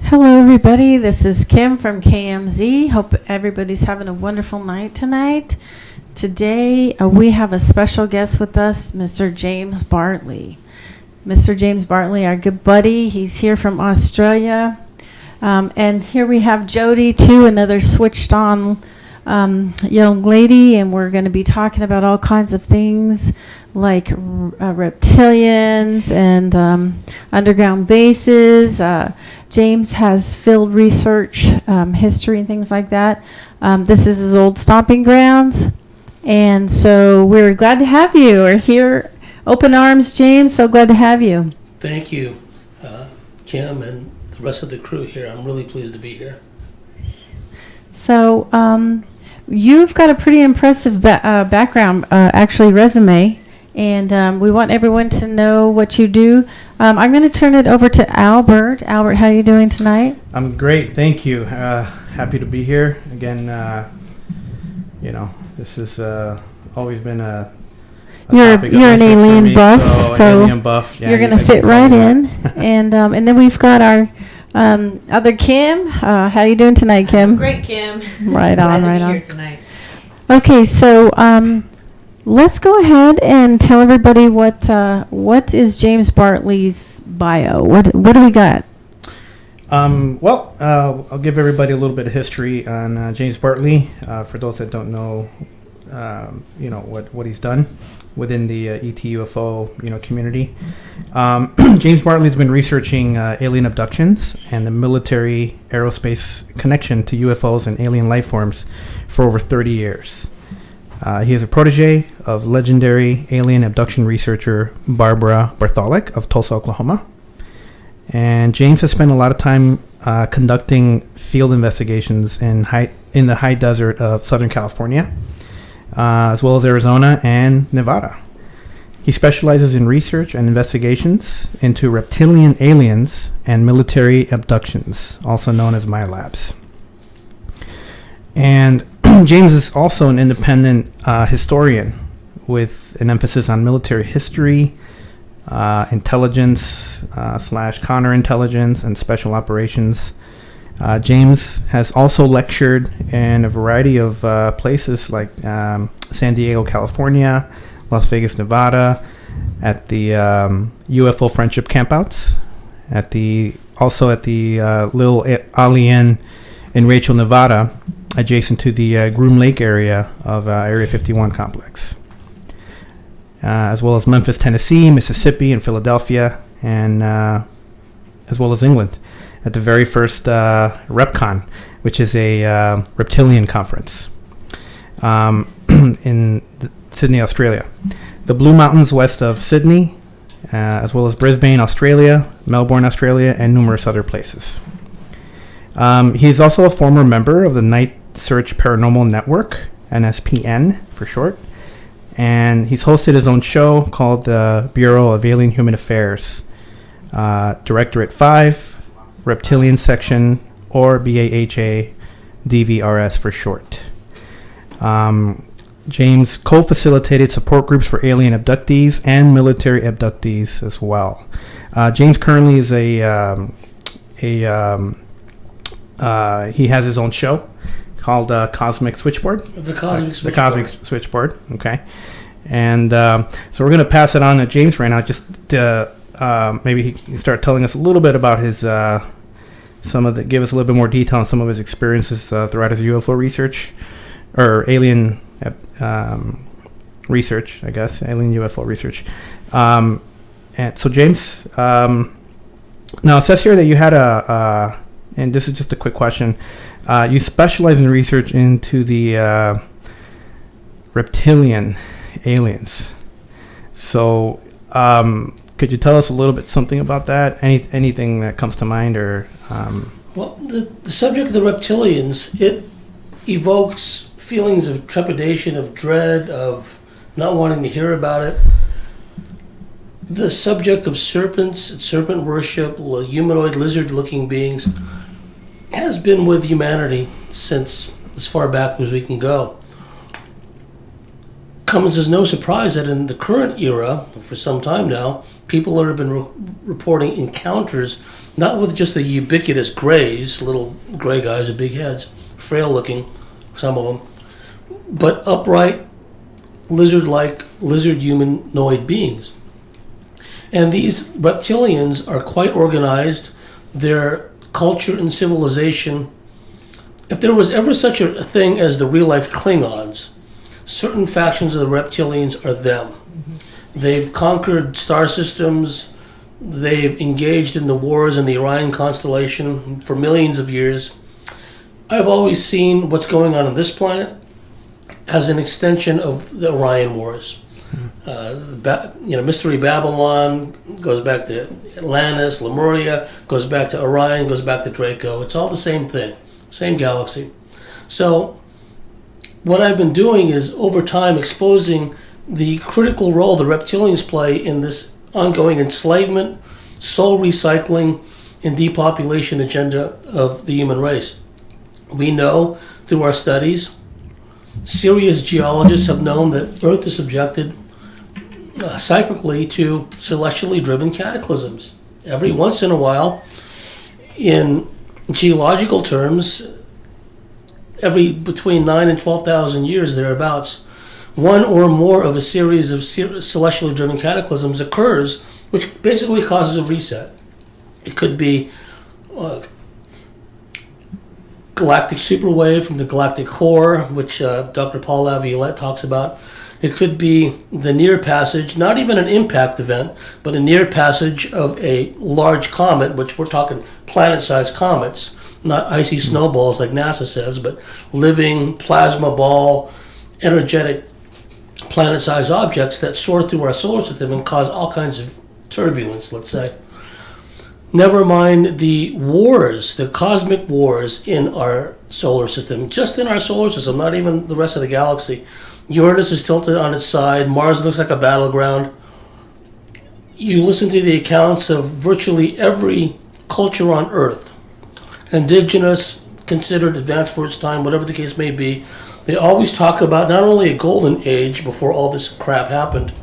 Hello, everybody. This is Kim from KMZ. Hope everybody's having a wonderful night tonight. Today, we have a special guest with us, Mr. James Bartley. Mr. James Bartley, our good buddy. He's here from Australia. And here we have Jody, too, another switched on young lady. And we're going to be talking about all kinds of things like reptilians and underground bases. James has field research, history, and things like that. This is his old stomping grounds. And so we're glad to have you. We're here, open arms, James. So glad to have you. Thank you, Kim, and the rest of the crew here. I'm really pleased to be here. So you've got a pretty impressive background, actually resume. And we want everyone to know what you do. I'm going to turn it over to Albert. Albert, how are you doing tonight? I'm great, thank you. Happy to be here again. This has always been a you're topic of an interest for alien me, buff, so alien buff. Yeah, you're going to fit right in. And then we've got our other Kim. How you doing tonight, Kim? Great, Kim. Right on, right on. Here tonight. Okay, so let's go ahead and tell everybody what is James Bartley's bio. What do we got? I'll give everybody a little bit of history on James Bartley. For those that don't know, what he's done within the ET UFO community. James Bartley's been researching alien abductions and the military aerospace connection to UFOs and alien life forms for over 30 years. He is a protege of legendary alien abduction researcher Barbara Bartholic of Tulsa, Oklahoma. And James has spent a lot of time conducting field investigations in the high desert of Southern California, as well as Arizona and Nevada. He specializes in research and investigations into reptilian aliens and military abductions, also known as MILABs. And James is also an independent historian with an emphasis on military history, intelligence / counterintelligence, and special operations. James has also lectured in a variety of places like San Diego, California, Las Vegas, Nevada, at the UFO Friendship Campouts, also at the Little Alien in Rachel, Nevada, adjacent to the Groom Lake area of Area 51 complex, as well as Memphis, Tennessee, Mississippi, and Philadelphia, and as well as England at the very first RepCon, which is a reptilian conference in Sydney, Australia. The Blue Mountains west of Sydney, as well as Brisbane, Australia, Melbourne, Australia, and numerous other places. He's also a former member of the Night Search Paranormal Network, NSPN for short, and he's hosted his own show called the Bureau of Alien Human Affairs, Directorate 5, Reptilian Section, or BAHA DVRS for short. James co-facilitated support groups for alien abductees and military abductees as well. James currently is he has his own show called Cosmic Switchboard. The Cosmic Switchboard. The Cosmic Switchboard, okay. And so we're going to pass it on to James right now. Just maybe he can start telling us a little bit about his give us a little bit more detail on some of his experiences throughout his UFO research, or alien research, I guess, alien UFO research. And so James, now it says here that you had and this is just a quick question, you specialize in research into the reptilian aliens. So could you tell us a little bit something about that? Anything that comes to mind, or? Well, the subject of the reptilians, it evokes feelings of trepidation, of dread, of not wanting to hear about it. The subject of serpents, serpent worship, humanoid lizard-looking beings has been with humanity since as far back as we can go. Comes as no surprise that in the current era, for some time now, people that have been reporting encounters, not with just the ubiquitous grays, little gray guys with big heads, frail looking, some of them, but upright, lizard-like, lizard humanoid beings. And these reptilians are quite organized. Their culture and civilization, if there was ever such a thing as the real-life Klingons, certain factions of the reptilians are them. They've conquered star systems. They've engaged in the wars in the Orion constellation for millions of years. I've always seen what's going on this planet as an extension of the Orion Wars. Mystery Babylon goes back to Atlantis, Lemuria, goes back to Orion, goes back to Draco. It's all the same thing, same galaxy. So what I've been doing is over time exposing the critical role the reptilians play in this ongoing enslavement, soul recycling, and depopulation agenda of the human race. We know through our studies, serious geologists have known that Earth is subjected cyclically to celestially driven cataclysms. Every once in a while, in geological terms, every between 9 and 12,000 years thereabouts, one or more of a series of celestially driven cataclysms occurs, which basically causes a reset. It could be galactic superwave from the galactic core, which Dr. Paul Laviolette talks about. It could be the near passage, not even an impact event, but a near passage of a large comet, which we're talking planet-sized comets, not icy snowballs like NASA says, but living plasma ball, energetic planet-sized objects that soar through our solar system and cause all kinds of turbulence, let's say. Never mind the wars, the cosmic wars in our solar system, just in our solar system, not even the rest of the galaxy. Uranus is tilted on its side. Mars looks like a battleground. You listen to the accounts of virtually every culture on Earth, indigenous, considered advanced for its time, whatever the case may be. They always talk about not only a golden age before all this crap happened,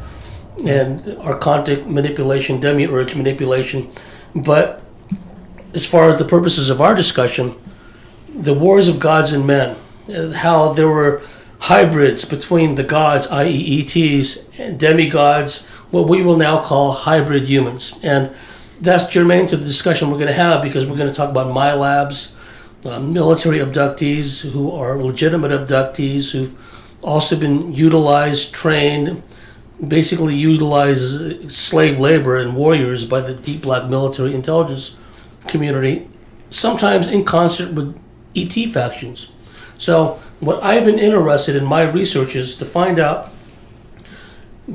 and archontic manipulation, demiurge manipulation, but as far as the purposes of our discussion, the wars of gods and men, how there were hybrids between the gods, i.e. ETs, and demigods, what we will now call hybrid humans. And that's germane to the discussion we're going to have, because we're going to talk about MyLabs, military abductees who are legitimate abductees who've also been utilized, trained, basically utilized as slave labor and warriors by the deep black military intelligence community, sometimes in concert with ET factions. So what I've been interested in my research is to find out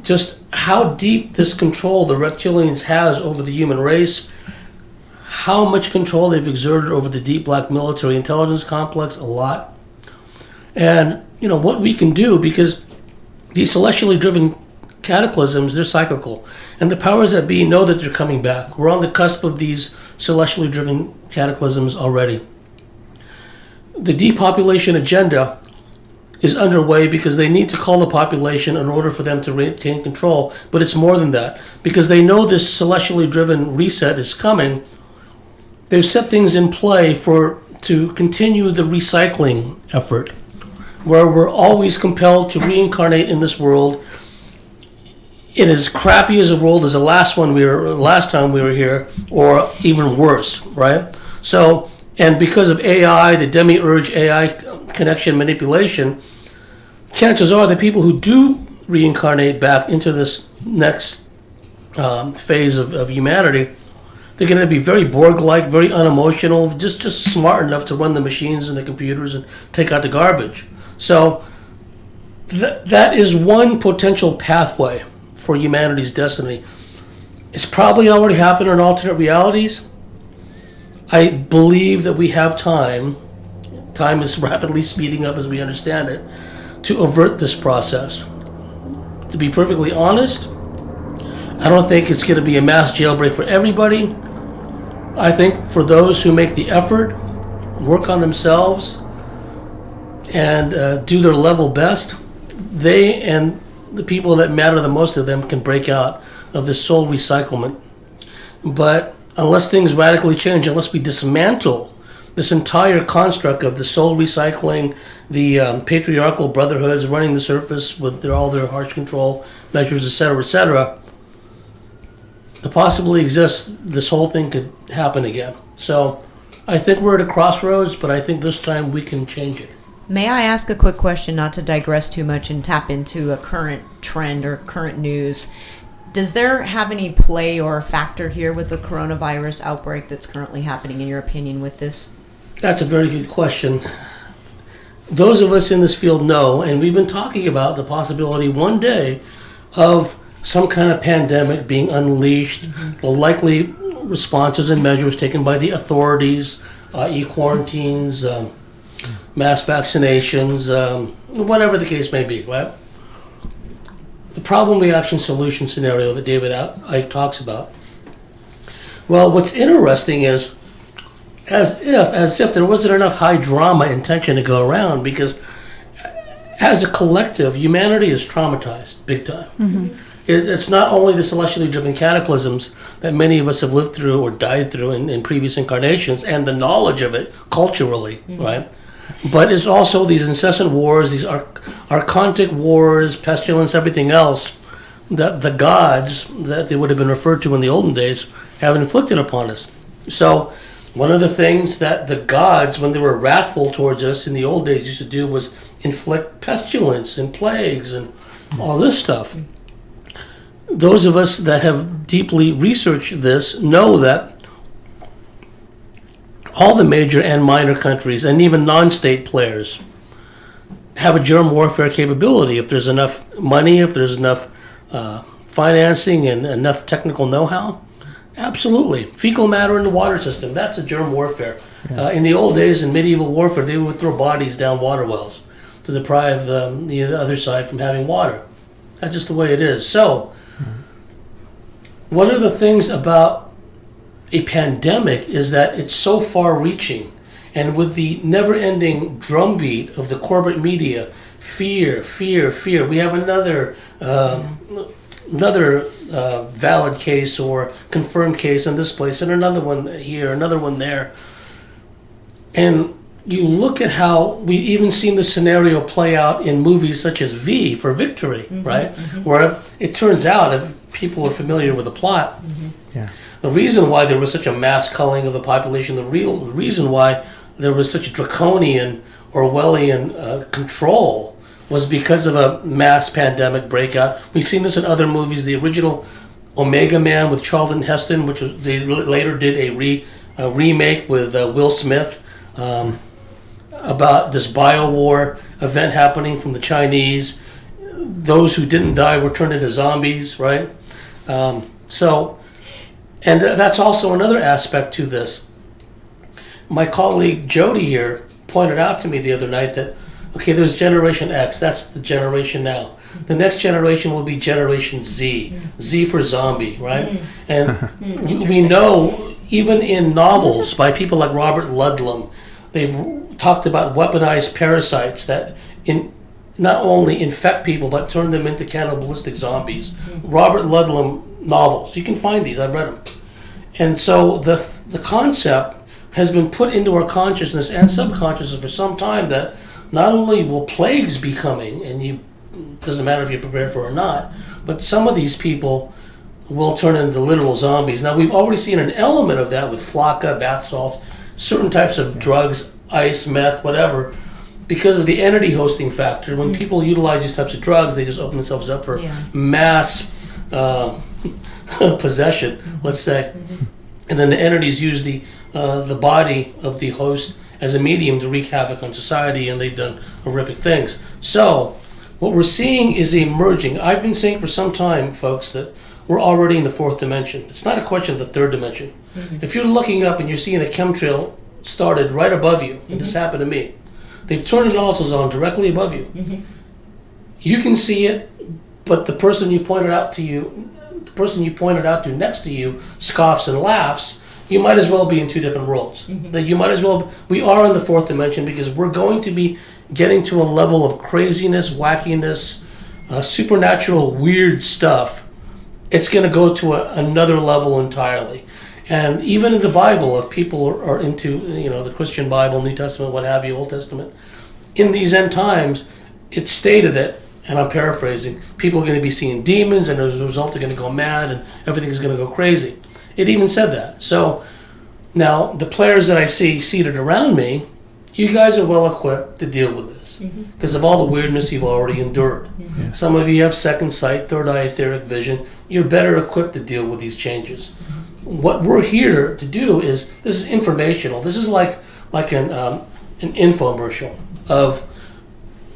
just how deep this control the reptilians has over the human race, how much control they've exerted over the deep black military intelligence complex, a lot. And, what we can do, because these celestially driven cataclysms, they're cyclical. And the powers that be know that they're coming back. We're on the cusp of these celestially driven cataclysms already. The depopulation agenda is underway because they need to cull the population in order for them to retain control. But it's more than that. Because they know this celestially driven reset is coming, they've set things in play to continue the recycling effort, where we're always compelled to reincarnate in this world in as crappy as a world as the last time we were here, or even worse, right? So, and because of AI, the demiurge AI connection manipulation, chances are the people who do reincarnate back into this next phase of humanity, they're going to be very Borg-like, very unemotional, just smart enough to run the machines and the computers and take out the garbage. So that is one potential pathway for humanity's destiny. It's probably already happened in alternate realities. I believe that we have time. Time is rapidly speeding up as we understand it, to avert this process. To be perfectly honest, I don't think it's going to be a mass jailbreak for everybody. I think for those who make the effort, work on themselves, and do their level best, they and the people that matter the most to them can break out of the soul recyclement. But unless things radically change, unless we dismantle this entire construct of the soul recycling, the patriarchal brotherhoods running the surface with all their harsh control measures, etc., the possibility exists this whole thing could happen again. So I think we're at a crossroads, but I think this time we can change it. May I ask a quick question, not to digress too much and tap into a current trend or current news? Does there have any play or factor here with the coronavirus outbreak that's currently happening, in your opinion, with this? That's a very good question. Those of us in this field know, and we've been talking about the possibility one day of some kind of pandemic being unleashed, the likely responses and measures taken by the authorities, e-quarantines, mass vaccinations, whatever the case may be, right? The problem, reaction, solution scenario that David Icke talks about. Well, what's interesting is as if there wasn't enough high drama and tension to go around, because as a collective, humanity is traumatized big time. It's not only the celestially driven cataclysms that many of us have lived through or died through in previous incarnations, and the knowledge of it culturally, right? But it's also these incessant wars, these archontic wars, pestilence, everything else that the gods that they would have been referred to in the olden days have inflicted upon us. So one of the things that the gods, when they were wrathful towards us in the old days, used to do was inflict pestilence and plagues and all this stuff. Those of us that have deeply researched this know that all the major and minor countries, and even non-state players, have a germ warfare capability. If there's enough money, if there's enough financing and enough technical know-how, absolutely. Fecal matter in the water system, that's a germ warfare. In the old days, in medieval warfare, they would throw bodies down water wells to deprive the other side from having water. That's just the way it is. So, one of the things about a pandemic is that it's so far-reaching, and with the never-ending drumbeat of the corporate media, fear, fear, fear. We have another valid case or confirmed case in this place, and another one here, another one there. And you look at how we've even seen the scenario play out in movies such as V for Victory, right? Where it turns out, if people are familiar with the plot, the reason why there was such a mass culling of the population, the real reason why there was such draconian Orwellian control was because of a mass pandemic breakout. We've seen this in other movies. The original Omega Man with Charlton Heston, which was, they later did a remake with Will Smith, about this bio-war event happening from the Chinese. Those who didn't die were turned into zombies, right? And that's also another aspect to this. My colleague Jody here pointed out to me the other night that, okay, there's Generation X, that's the generation now. The next generation will be Generation Z, Z for zombie, right? And we know, even in novels by people like Robert Ludlum, they've talked about weaponized parasites that not only infect people, but turn them into cannibalistic zombies. Robert Ludlum novels, you can find these, I've read them. And so the concept has been put into our consciousness and subconsciousness for some time that not only will plagues be coming, and it doesn't matter if you're prepared for it or not, but some of these people will turn into literal zombies. Now, we've already seen an element of that with flakka, bath salts, certain types of drugs, ice, meth, whatever, because of the entity hosting factor. When people utilize these types of drugs, they just open themselves up for mass possession, let's say. And then the entities use the body of the host as a medium to wreak havoc on society, and they've done horrific things. So what we're seeing is a merging. I've been saying for some time, folks, that we're already in the fourth dimension. It's not a question of the third dimension. If you're looking up and you're seeing a chemtrail started right above you, and this happened to me, they've turned the nozzles on directly above you. You can see it, but the person you pointed out to next to you scoffs and laughs. You might as well be in two different worlds. That you might as well. We are in the fourth dimension because we're going to be getting to a level of craziness, wackiness, supernatural, weird stuff it's going to go to another level entirely. And even in the Bible, if people are into, the Christian Bible, New Testament, what have you, Old Testament, in these end times, it stated that, and I'm paraphrasing, people are going to be seeing demons, and as a result, they're going to go mad, and everything's going to go crazy. It even said that. So now, the players that I see seated around me, you guys are well equipped to deal with this because of all the weirdness you've already endured. Yeah. Some of you have second sight, third eye, etheric vision. You're better equipped to deal with these changes. What we're here to do is, this is informational. This is like an infomercial of,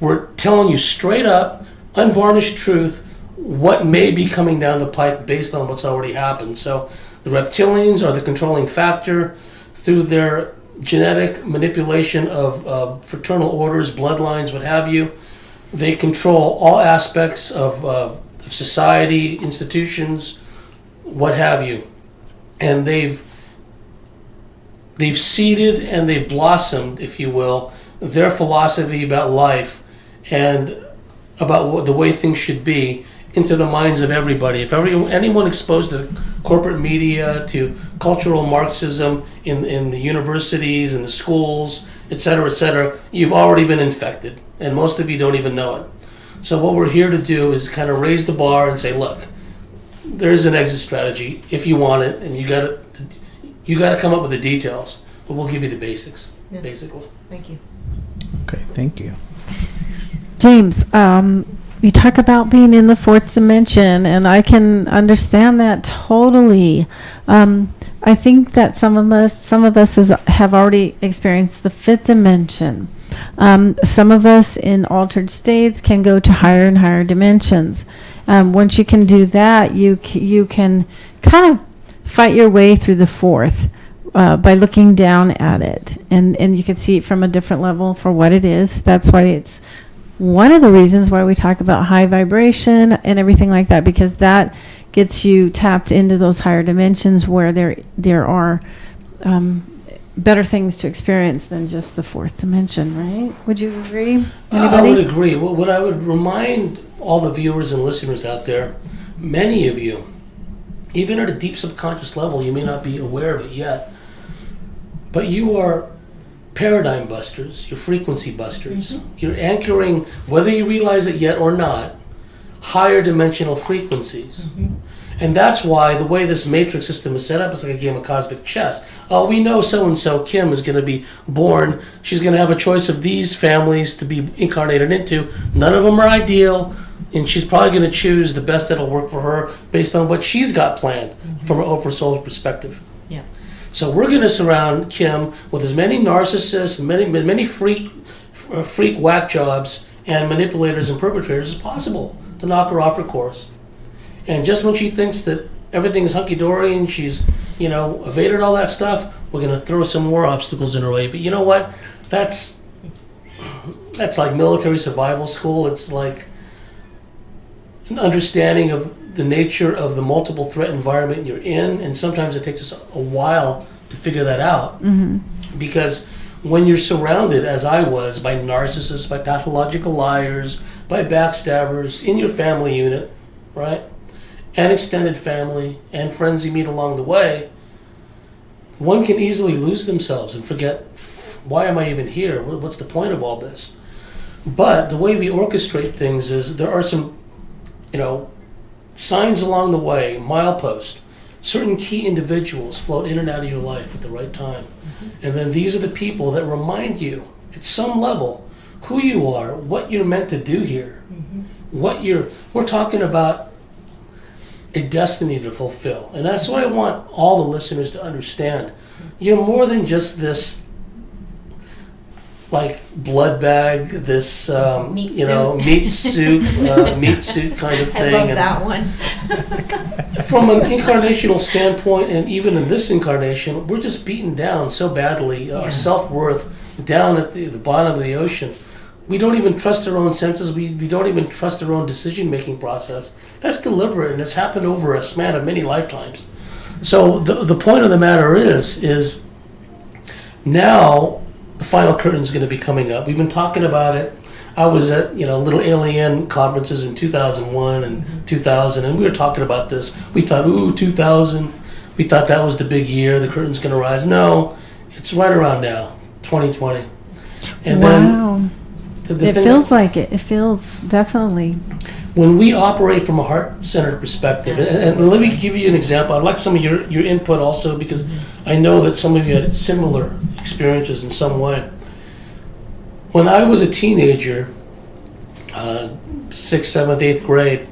we're telling you straight up, unvarnished truth, what may be coming down the pike based on what's already happened. So the reptilians are the controlling factor through their genetic manipulation of fraternal orders, bloodlines, what have you. They control all aspects of society, institutions, what have you. And they've seeded and they've blossomed, if you will, their philosophy about life and about the way things should be into the minds of everybody. If anyone exposed to corporate media, to cultural Marxism in the universities and the schools, et cetera, you've already been infected, and most of you don't even know it. So what we're here to do is kind of raise the bar and say, look, there is an exit strategy if you want it, and you got to come up with the details, but we'll give you the basics, basically. Thank you. Okay, thank you. James, you talk about being in the fourth dimension, and I can understand that totally. I think that some of us have already experienced the fifth dimension. Some of us in altered states can go to higher and higher dimensions. Once you can do that, you can kind of fight your way through the fourth by looking down at it, and you can see it from a different level for what it is. That's why it's one of the reasons why we talk about high vibration and everything like that, because that gets you tapped into those higher dimensions where there are better things to experience than just the fourth dimension, right? Would you agree? I would agree. What I would remind all the viewers and listeners out there, many of you, even at a deep subconscious level, you may not be aware of it yet, but you are paradigm busters, you're frequency busters. You're anchoring, whether you realize it yet or not, higher dimensional frequencies. And that's why the way this matrix system is set up is like a game of cosmic chess. Oh, we know so-and-so Kim is going to be born. She's going to have a choice of these families to be incarnated into. None of them are ideal, and she's probably going to choose the best that'll work for her based on what she's got planned from her oversoul's perspective. Yeah. So we're going to surround Kim with as many narcissists, many freak whack jobs, and manipulators and perpetrators as possible to knock her off her course. And just when she thinks that everything is hunky-dory and she's, evaded all that stuff, we're going to throw some more obstacles in her way. But you know what? That's like military survival school. It's like an understanding of the nature of the multiple threat environment you're in, and sometimes it takes us a while to figure that out. Because when you're surrounded, as I was, by narcissists, by pathological liars, by backstabbers in your family unit, right, and extended family and friends you meet along the way, one can easily lose themselves and forget, why am I even here? What's the point of all this? But the way we orchestrate things is there are some, signs along the way, mileposts. Certain key individuals float in and out of your life at the right time. And then these are the people that remind you, at some level, who you are, what you're meant to do here. We're talking about a destiny to fulfill. And that's what I want all the listeners to understand. You're more than just this blood bag, this meat suit kind of thing. I love that one. From an incarnational standpoint, and even in this incarnation, we're just beaten down so badly. Our self-worth down at the bottom of the ocean. We don't even trust our own senses. We don't even trust our own decision-making process. That's deliberate, and it's happened over a span of many lifetimes. So the point of the matter is now the final curtain is going to be coming up. We've been talking about it. I was at, little alien conferences in 2001 and 2000, and we were talking about this. We thought, 2000. We thought that was the big year. The curtain's going to rise. No, it's right around now, 2020. And wow. then the It thing feels like it. It feels definitely. when we operate from a heart-centered perspective, and let me give you an example. I'd like some of your input also, because I know that some of you had similar experiences in some way. When I was a teenager, 6th, 7th, 8th grade,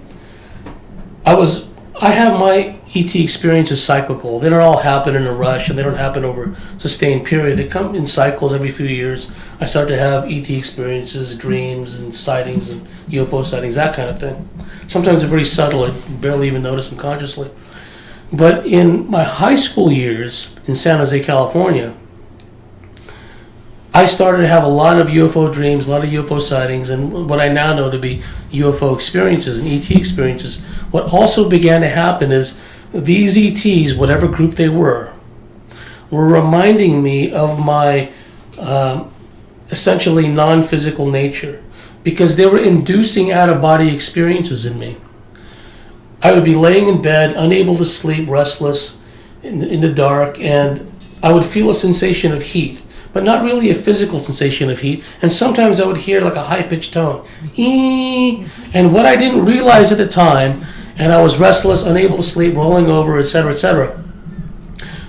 I have my ET experiences cyclical. They don't all happen in a rush, and they don't happen over a sustained period. They come in cycles every few years. I start to have ET experiences, dreams, and sightings, and UFO sightings, that kind of thing. Sometimes they're very subtle. I barely even notice them consciously. But in my high school years in San Jose, California, I started to have a lot of UFO dreams, a lot of UFO sightings, and what I now know to be UFO experiences and ET experiences. What also began to happen is these ETs, whatever group they were reminding me of my essentially non-physical nature, because they were inducing out-of-body experiences in me. I would be laying in bed, unable to sleep, restless, in the dark, and I would feel a sensation of heat, but not really a physical sensation of heat. And sometimes I would hear like a high-pitched tone. Eee! And what I didn't realize at the time, and I was restless, unable to sleep, rolling over, etc., etc.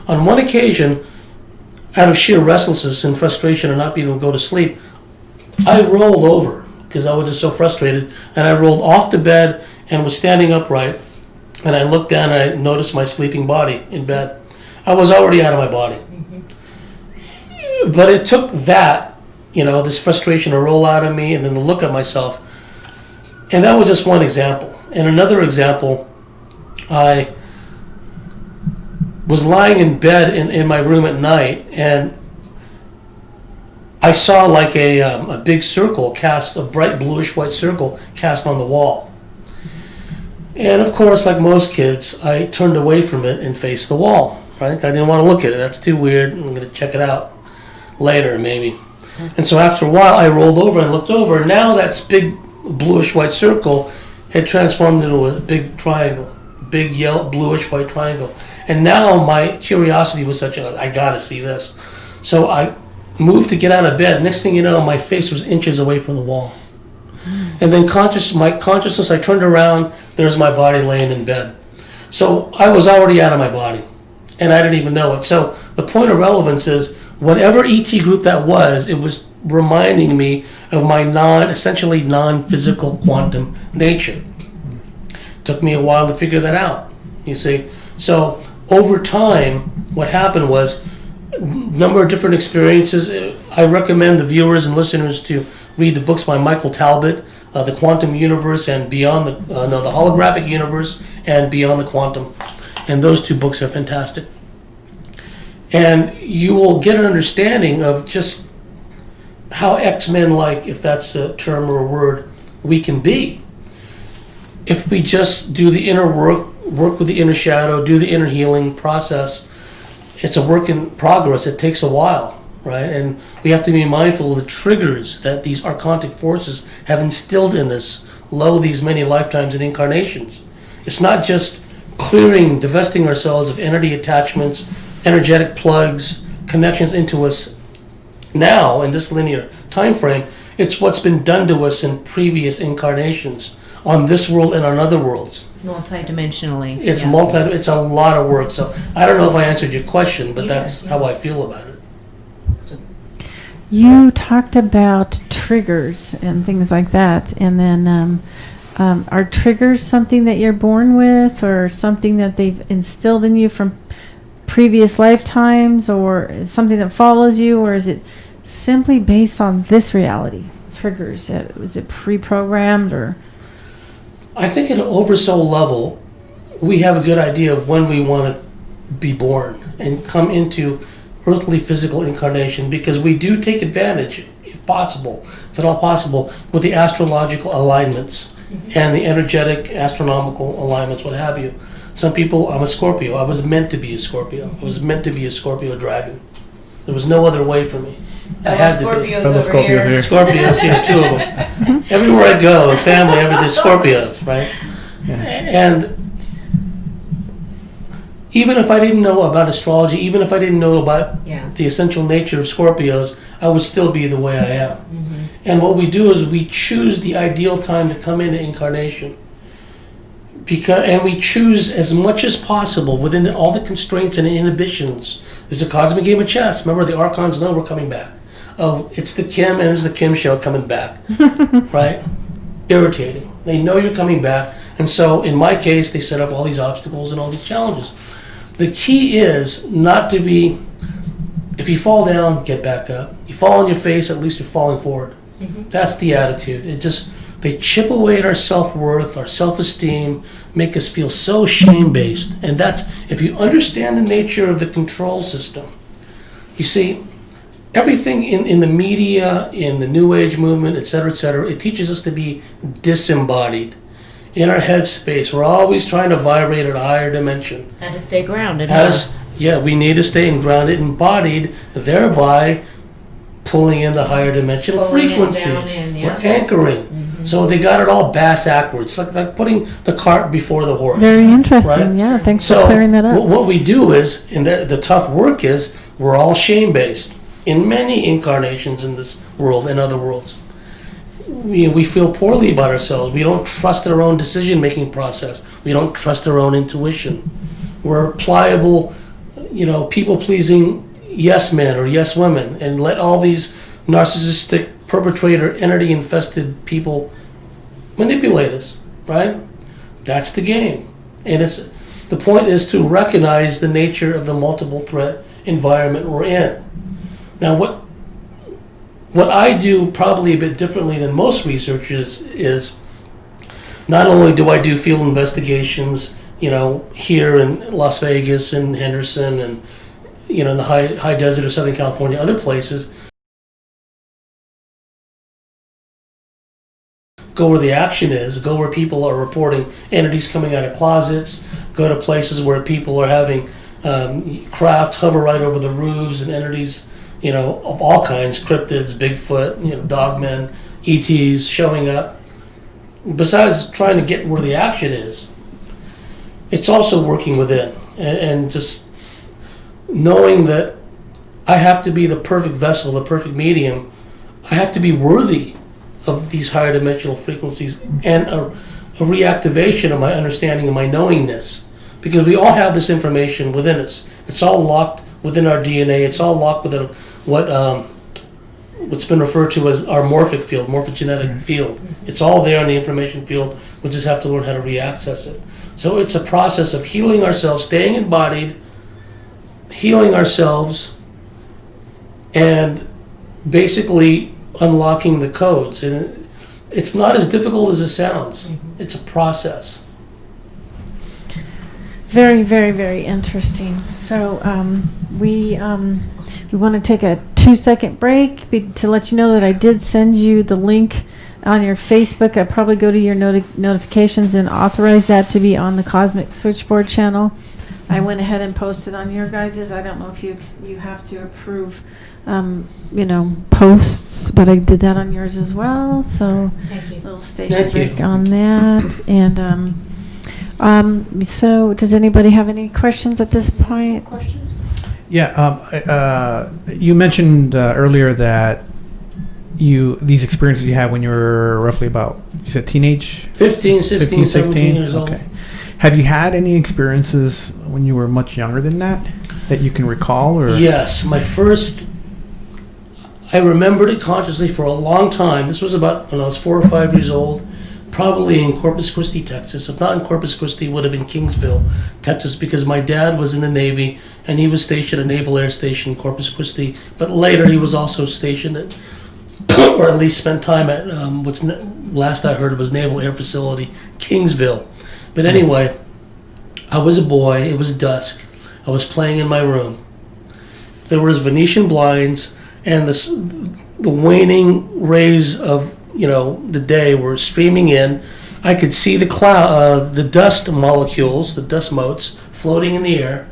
On one occasion, out of sheer restlessness and frustration and not being able to go to sleep, I rolled over because I was just so frustrated, and I rolled off the bed and was standing upright, and I looked down and I noticed my sleeping body in bed. I was already out of my body. But it took that, this frustration to roll out of me, and then to look at myself. And that was just one example. And another example, I was lying in bed in my room at night, and I saw like a big circle cast, a bright bluish white circle cast on the wall. And of course, like most kids, I turned away from it and faced the wall. Right? I didn't want to look at it. That's too weird. I'm going to check it out later, maybe. And so after a while, I rolled over and looked over. And now that big bluish white circle had transformed into a big triangle, big yellow, bluish white triangle. And now my curiosity was such I got to see this. So I moved to get out of bed. Next thing you know, my face was inches away from the wall. And then my consciousness, I turned around, there's my body laying in bed. So I was already out of my body, and I didn't even know it. So the point of relevance is, whatever ET group that was, it was reminding me of my essentially non-physical quantum nature. Took me a while to figure that out, you see. So over time, what happened was a number of different experiences. I recommend the viewers and listeners to read the books by Michael Talbot, The Quantum Universe and Beyond the Holographic Universe and Beyond the Quantum. And those two books are fantastic. And you will get an understanding of just how X-Men-like, if that's a term or a word, we can be. If we just do the inner work with the inner shadow, do the inner healing process, it's a work in progress. It takes a while, right? And we have to be mindful of the triggers that these archontic forces have instilled in us these many lifetimes and incarnations. It's not just clearing, divesting ourselves of entity attachments, energetic plugs, connections into us now in this linear time frame. It's what's been done to us in previous incarnations on this world and on other worlds. Multidimensionally. It's it's a lot of work. So I don't know if I answered your question, but that's how I feel about it. You talked about triggers and things like that, and then are triggers something that you're born with, or something that they've instilled in you from previous lifetimes, or something that follows you, or is it simply based on this reality? Triggers, is it pre-programmed, or? I think at an oversoul level, we have a good idea of when we want to be born and come into earthly physical incarnation, because we do take advantage, if at all possible, with the astrological alignments and the energetic astronomical alignments, what have you. Some people, I'm a Scorpio. I was meant to be a Scorpio. I was meant to be a Scorpio dragon. There was no other way for me. I had to be. Scorpios over here. Scorpios, yeah, two of them. everywhere I go, in family, everything's Scorpios, right? And even if I didn't know about astrology, even if I didn't know about the essential nature of Scorpios, I would still be the way I am. Mm-hmm. And what we do is we choose the ideal time to come into incarnation. And we choose as much as possible within all the constraints and inhibitions. There's a cosmic game of chess. Remember, the archons know we're coming back. Oh, it's the Kim and it's the Kim show coming back, right? Irritating. They know you're coming back. And so in my case, they set up all these obstacles and all these challenges. The key is not to be, if you fall down, get back up. You fall on your face, at least you're falling forward. Mm-hmm. That's the attitude. They chip away at our self-worth, our self-esteem, make us feel so shame-based. And that's, if you understand the nature of the control system, you see, everything in the media, in the New Age movement, et cetera, it teaches us to be disembodied. In our headspace, we're always trying to vibrate at a higher dimension. And to stay grounded. We need to stay grounded, embodied, thereby pulling in the higher dimensional frequencies. We're anchoring. Mm-hmm. So they got it all backwards, like putting the cart before the horse. Very interesting. Right? Yeah, thanks for clearing that up. What we do is, and the tough work is, we're all shame-based in many incarnations in this world and other worlds. We feel poorly about ourselves. We don't trust our own decision-making process. We don't trust our own intuition. We're pliable, people-pleasing yes men or yes women, and let all these narcissistic perpetrator entity-infested people manipulate us, right? That's the game. And the point is to recognize the nature of the multiple threat environment we're in. Now, what I do probably a bit differently than most researchers is not only do I do field investigations, here in Las Vegas and Henderson and, in the high desert of Southern California, other places, go where the action is, go where people are reporting entities coming out of closets, go to places where people are having craft hover right over the roofs and entities, of all kinds, cryptids, Bigfoot, dogmen, ETs showing up. Besides trying to get where the action is, it's also working within and just knowing that I have to be the perfect vessel, the perfect medium. I have to be worthy of these higher dimensional frequencies and a reactivation of my understanding and my knowingness, because we all have this information within us. It's all locked within our DNA. It's all locked within what's been referred to as our morphogenetic field. It's all there in the information field. We just have to learn how to reaccess it. So it's a process of healing ourselves, staying embodied, healing ourselves, and basically unlocking the codes. And it's not as difficult as it sounds. It's a process. Very, very, very interesting. So we want to take a 2-second break to let you know that I did send you the link on your Facebook. I'd probably go to your notifications and authorize that to be on the Cosmic Switchboard channel. I went ahead and posted on your guys's. I don't know if you have to approve, posts, but I did that on yours as well. So Thank you. Little station break on that. And so does anybody have any questions at this point? Questions? Yeah, you mentioned earlier that these experiences you had when you were roughly about, you said teenage? 15, 16, 17 years old. Okay. Have you had any experiences when you were much younger than that you can recall? Or? Yes, I remembered it consciously for a long time. This was about when I was 4 or 5 years old, probably in Corpus Christi, Texas. If not in Corpus Christi, it would have been Kingsville, Texas, because my dad was in the Navy and he was stationed at Naval Air Station in Corpus Christi. But later he was also stationed at, or at least spent time at, last I heard was Naval Air Facility, Kingsville. But anyway, I was a boy. It was dusk. I was playing in my room. There was Venetian blinds, and the waning rays of the day were streaming in. I could see the dust molecules, the dust motes, floating in the air.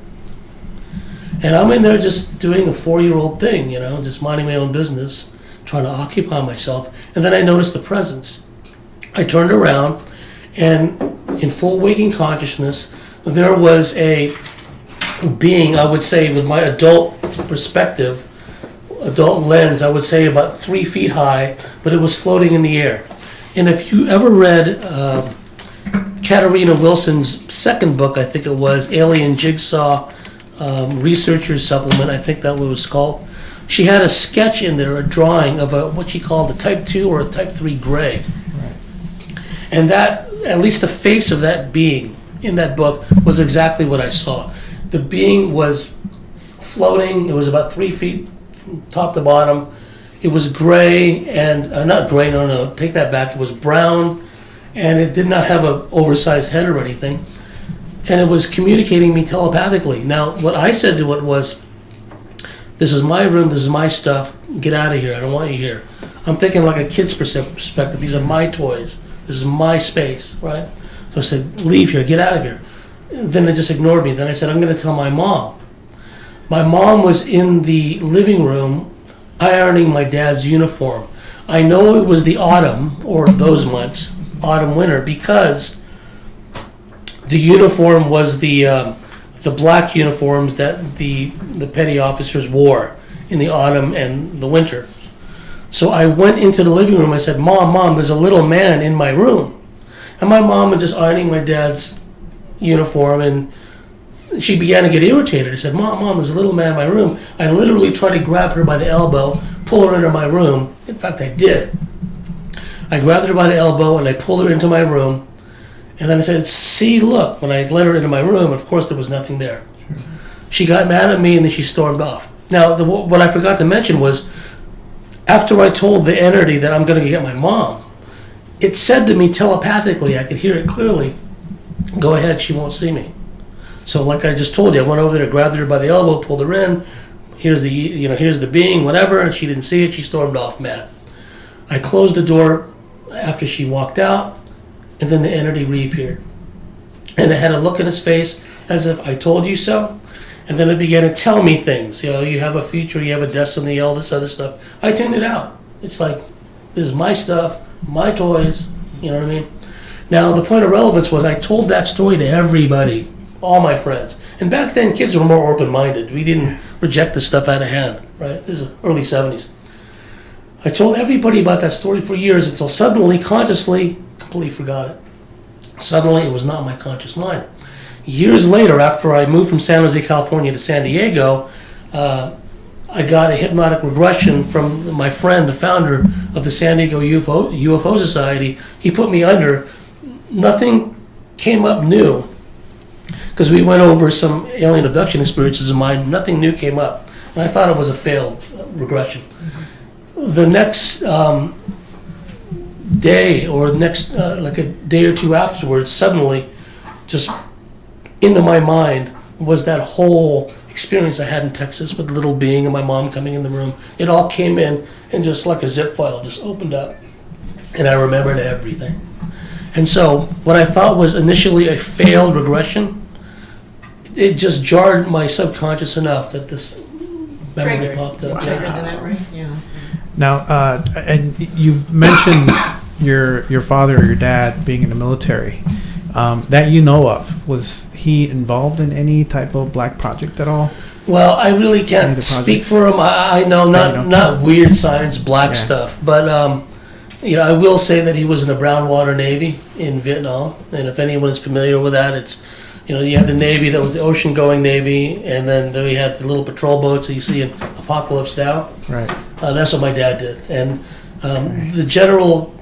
And I'm in there just doing a 4-year-old thing, just minding my own business, trying to occupy myself. And then I noticed the presence I turned around, and in full waking consciousness, there was a being, I would say, with my adult perspective, adult lens, I would say about 3 feet high, but it was floating in the air. And if you ever read Katarina Wilson's second book, I think it was, Alien Jigsaw Researcher's Supplement, I think that was what it was called, she had a sketch in there, a drawing of what she called a type 2 or a type 3 gray. And that, at least the face of that being in that book, was exactly what I saw. The being was floating. It was about 3 feet from top to bottom. It was gray and, not gray, no, take that back. It was brown, and it did not have an oversized head or anything. And it was communicating me telepathically. Now, what I said to it was, this is my room, this is my stuff, get out of here, I don't want you here. I'm thinking like a kid's perspective, these are my toys, this is my space, right? So I said, leave here, get out of here. And then they just ignored me. Then I said, I'm going to tell my mom. My mom was in the living room ironing my dad's uniform. I know it was the autumn, or those months, autumn, winter, because the uniform was the black uniforms that the petty officers wore in the autumn and the winter. So I went into the living room. I said, Mom, there's a little man in my room. And my mom was just ironing my dad's uniform, and she began to get irritated. I said, Mom, there's a little man in my room. I literally tried to grab her by the elbow, pull her into my room. In fact, I did. I grabbed her by the elbow, and I pulled her into my room. And then I said, see, look. When I let her into my room, of course, there was nothing there. Sure. She got mad at me, and then she stormed off. Now, what I forgot to mention was, after I told the entity that I'm going to get my mom, it said to me telepathically, I could hear it clearly, go ahead, she won't see me. So like I just told you, I went over there, grabbed her by the elbow, pulled her in, here's the being, whatever, and she didn't see it, she stormed off mad. I closed the door after she walked out, and then the entity reappeared. And it had a look in his face as if I told you so. And then it began to tell me things. You have a future, you have a destiny, all this other stuff. I tuned it out. It's like, this is my stuff, my toys, you know what I mean? Now, the point of relevance was I told that story to everybody, all my friends. And back then, kids were more open-minded. We didn't reject this stuff out of hand, right? This is early 70s. I told everybody about that story for years until suddenly, consciously, completely forgot it. Suddenly, it was not my conscious mind. Years later, after I moved from San Jose, California to San Diego, I got a hypnotic regression from my friend, the founder of the San Diego UFO Society. He put me under. Nothing came up new, because we went over some alien abduction experiences of mine. Nothing new came up, and I thought it was a failed regression. The next day, or like a day or two afterwards, suddenly, just into my mind was that whole experience I had in Texas with the little being and my mom coming in the room. It all came in, and just like a zip file, just opened up, and I remembered everything. And so what I thought was initially a failed regression, it just jarred my subconscious enough that this memory popped up. Triggered the memory, yeah. Now, and you mentioned your father or your dad being in the military. That you know of, was he involved in any type of black project at all? Well, I really can't speak for him. I know not weird science, black stuff, but I will say that he was in the Brownwater Navy in Vietnam, and if anyone is familiar with that, it's you had the Navy that was the ocean-going Navy, and then we had the little patrol boats that you see in Apocalypse Now. Right. That's what my dad did, and the general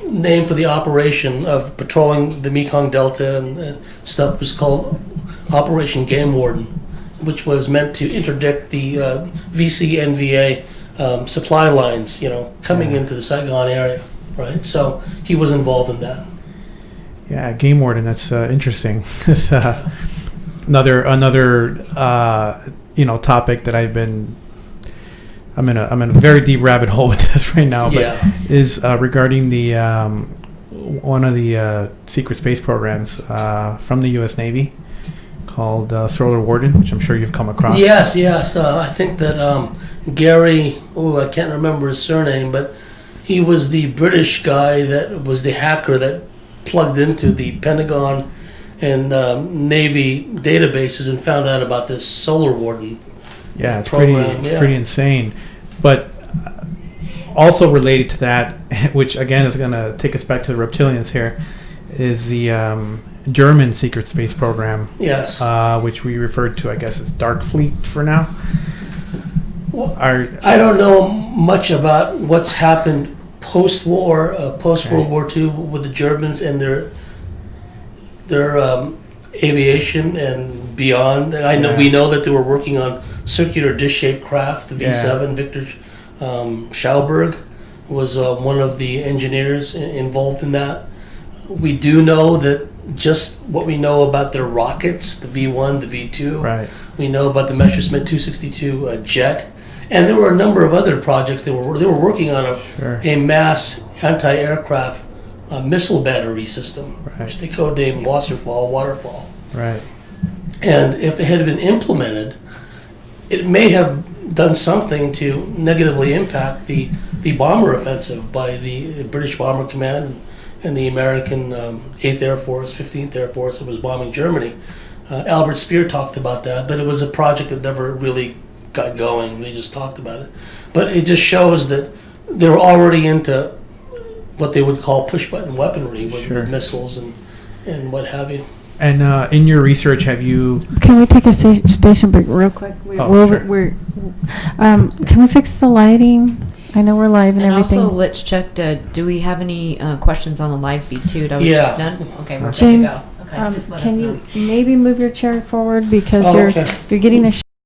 name for the operation of patrolling the Mekong Delta and stuff was called Operation Game Warden, which was meant to interdict the VCNVA supply lines, coming into the Saigon area, right? So he was involved in that. Yeah, Game Warden. That's interesting. It's another topic that I'm in a very deep rabbit hole with this right now. But is regarding the one of the secret space programs from the U.S. Navy called Solar Warden, which I'm sure you've come across. Yes. I think that Gary, I can't remember his surname, but He was the British guy that was the hacker that plugged into the Pentagon and Navy databases and found out about this Solar Warden. Yeah, it's Program, yeah. pretty insane. But also related to that, which again is going to take us back to the reptilians here, is the German secret space program. Yes. Which we referred to, I guess, as Dark Fleet for now. Well, I don't know much about what's happened post-war, post-World War II with the Germans and their aviation and beyond. We know that they were working on circular dish-shaped craft. The V7, Victor Schauberg was one of the engineers involved in that. We do know that just what we know about their rockets, the V1, the V2. Right. We know about the Messerschmitt 262 jet. And there were a number of other projects. They were working on a mass anti-aircraft missile battery system, which they codenamed Waterfall. Right. And if it had been implemented, it may have done something to negatively impact the bomber offensive by the British Bomber Command and the American 8th Air Force, 15th Air Force that was bombing Germany. Albert Speer talked about that, but it was a project that never really got going. They just talked about it. But it just shows that they were already into what they would call push-button weaponry with missiles and what have you. And in your research, have you... Can we take a station break real quick? Sure. Can we fix the lighting? I know we're live and everything. Also, let's check, do we have any questions on the live feed too? That was Yeah. just done? Okay, we're James, ready to go. Okay, just let us can know. you maybe move your chair forward because Oh, you're okay. getting the